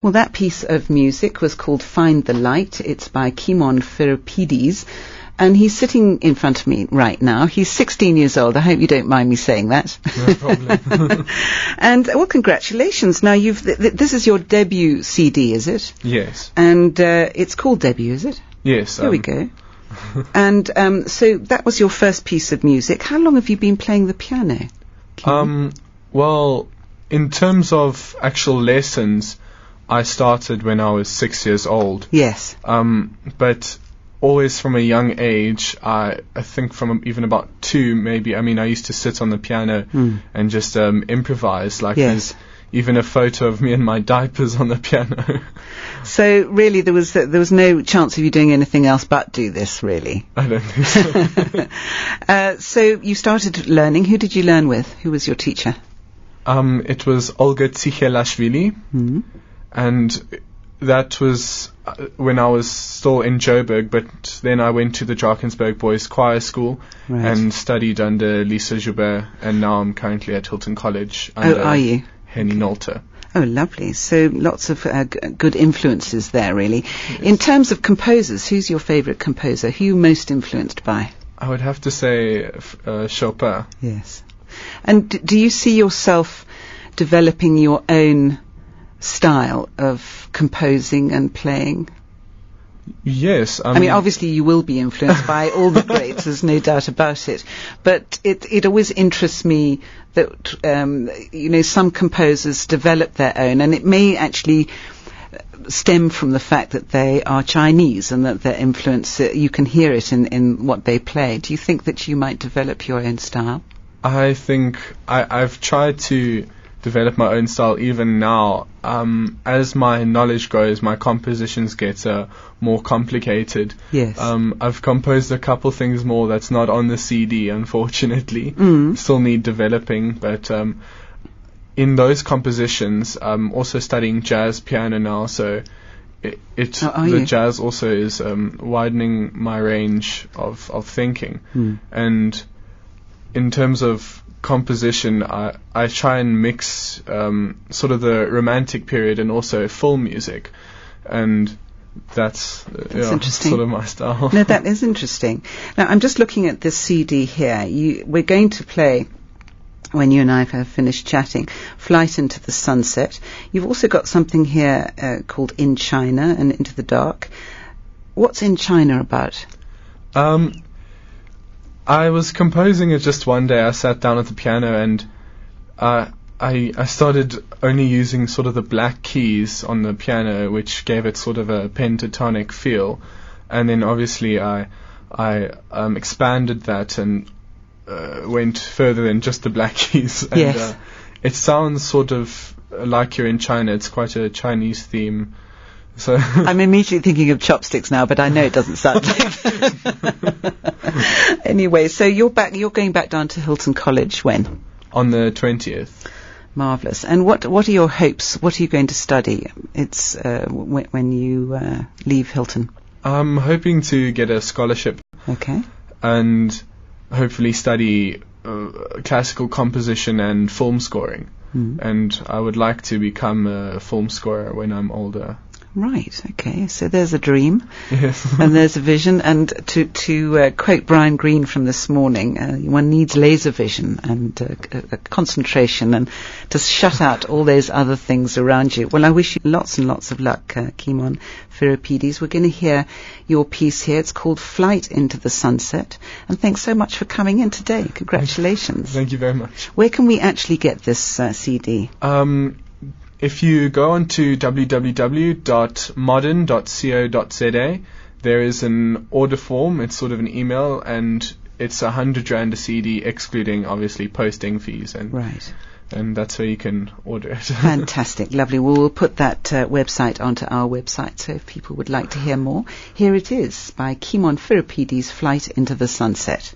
Well, that piece of music was called Find the Light. It's by Kimon Phirippides. And he's sitting in front of me right now. He's 16 years old. I hope you don't mind me saying that. No problem. And, well, congratulations. Now, this is your debut CD, is it? Yes. And it's called Debut, is it? Yes. Here we go. And so that was your first piece of music. How long have you been playing the piano? Well, in terms of actual lessons, I started when I was 6 years old. Yes. But always from a young age, I think from even about 2 maybe, I mean, I used to sit on the piano and just improvise. Like there's even a photo of me in my diapers on the piano. So really there was no chance of you doing anything else but do this, really? I don't think so. So you started learning. Who did you learn with? Who was your teacher? It was Olga Tsikhelashvili, and that was when I was still in Joburg, but then I went to the Drakensberg Boys Choir School and studied under Lisa Joubert, and now I'm currently at Hilton College under are you? Henny Nolte. Oh, lovely. So lots of good influences there, really. Yes. In terms of composers, who's your favourite composer? Who are you most influenced by? I would have to say Chopin. Yes. And do you see yourself developing your own style of composing and playing? Yes. I mean, obviously you will be influenced by all the greats, there's no doubt about it. But it always interests me that, some composers develop their own, and it may actually stem from the fact that they are Chinese and that their influence, you can hear it in what they play. Do you think that you might develop your own style? I think I've tried to develop my own style even now. As my knowledge grows, my compositions get more complicated. Yes. I've composed a couple things more that's not on the CD, unfortunately. Still need developing, but in those compositions, I'm also studying jazz piano now, so the jazz also is widening my range of thinking. And in terms of composition, I try and mix sort of the romantic period and also film music, and that's interesting. Sort of my style. No, that is interesting. Now, I'm just looking at this CD here. We're going to play, when you and I have finished chatting, Flight into the Sunset. You've also got something here called In China and Into the Dark. What's In China about? I was composing it just one day. I sat down at the piano and I started only using sort of the black keys on the piano, which gave it sort of a pentatonic feel. And then obviously I expanded that and went further than just the black keys. And yes. It sounds sort of like you're in China. It's quite a Chinese theme. So I'm immediately thinking of chopsticks now, but I know it doesn't sound like that. Anyway, so you're going back down to Hilton College when? On the 20th. Marvellous. And what are your hopes? What are you going to study? It's when you leave Hilton. I'm hoping to get a scholarship. Okay. And hopefully study classical composition and film scoring. And I would like to become a film scorer when I'm older. Right, okay, so there's a dream. Yes. And there's a vision, and to quote Brian Greene from this morning, one needs laser vision and a concentration and to shut out all those other things around you. Well, I wish you lots and lots of luck, Kimon Phirippides. We're going to hear your piece here. It's called Flight into the Sunset, and thanks so much for coming in today. Congratulations. Thank you very much. Where can we actually get this CD? If you go on to www.modern.co.za, there is an order form. It's sort of an email, and it's 100 Rand a CD, excluding obviously posting fees. And right. And that's where you can order it. Fantastic, lovely. Well, we'll put that website onto our website, so if people would like to hear more, here it is by Kimon Phirippides, Flight into the Sunset.